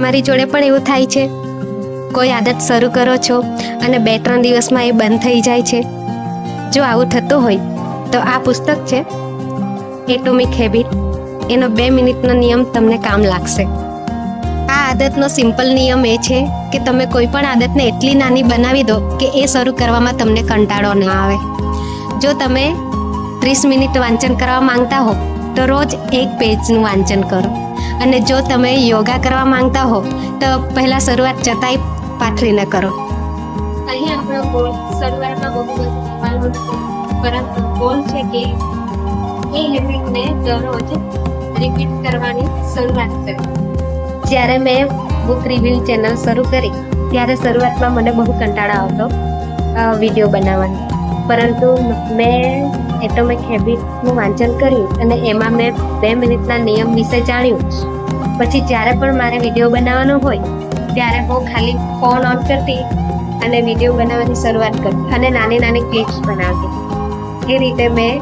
તમારી જોડે પણ એવું થાય છે? કોઈ આદત શરૂ કરો છો અને 2-3 દિવસમાં એ બંધ થઈ જાય છે? જો આવું થતું હોય તો આ પુસ્તક છે એટોમિક હેબિટ. એનો 2 મિનિટનો નિયમ તમને કામ લાગશે. આ આદતનો સિમ્પલ નિયમ એ છે કે તમે કોઈ પણ આદતને એટલી નાની બનાવી દો કે એ શરૂ કરવામાં તમને કંટાળો ના આવે. જો તમે 30 મિનિટ વાંચન કરવા માંગતા હો તો રોજ 1 પેજનું વાંચન કરો. અને જો તમે યોગા કરવા માંગતા હો તો પહેલા શરૂઆત ચટાઈ પાથરીને કરો. અહીં આપણો ગોલ શરૂઆતમાં બહુ બધું થવાનું નથી, પરંતુ ગોલ છે કે એ હેબિટને દરરોજ રિપીટ કરવાની શરૂઆત કરી. જ્યારે મેં બુક રિવ્યુ ચેનલ શરૂ કરી ત્યારે શરૂઆતમાં મને બહુ કંટાળો આવતો વિડીયો બનાવવાનો, પરંતુ મેં એટોમિક હેબિટનું વાંચન કર્યું અને એમાં મેં 2 મિનિટના નિયમ વિશે જાણ્યું. પછી જ્યારે પણ મારે વિડીયો બનાવવાનો હોય ત્યારે હું ખાલી ફોન ઓન કરતી અને વિડીયો બનાવવાની શરૂઆત કરતી અને નાની નાની ક્લિપ્સ બનાવતી. એ રીતે મેં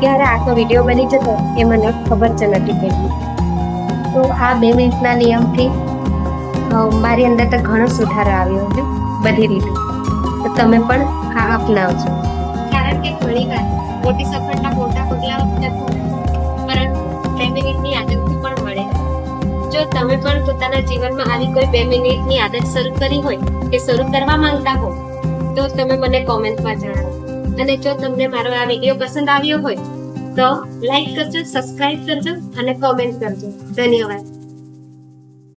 ક્યારે આખો વિડીયો બની જતો એ મને ખબર જ નથી પડતી. તો આ 2 મિનિટના નિયમથી મારી અંદર તો ઘણો સુધારો આવ્યો છે બધી રીતે. તો તમે પણ આ અપનાવજો. કારણ કે ઘણીવાર મોટી સફળતા મોટા પગલાં નથી, પરંતુ 2 મિનિટની આદતથી પણ મળે. જો તમે પણ પોતાના જીવનમાં આવી કોઈ 2 મિનિટની આદત શરૂ કરી હોય કે શરૂ કરવા માંગતા હો તો તમે મને કોમેન્ટમાં જણાવો. અને જો તમને મારો આ વિડીયો પસંદ આવ્યો હોય તો લાઈક કરજો, સબસ્ક્રાઇબ કરજો અને કોમેન્ટ કરજો. ધન્યવાદ.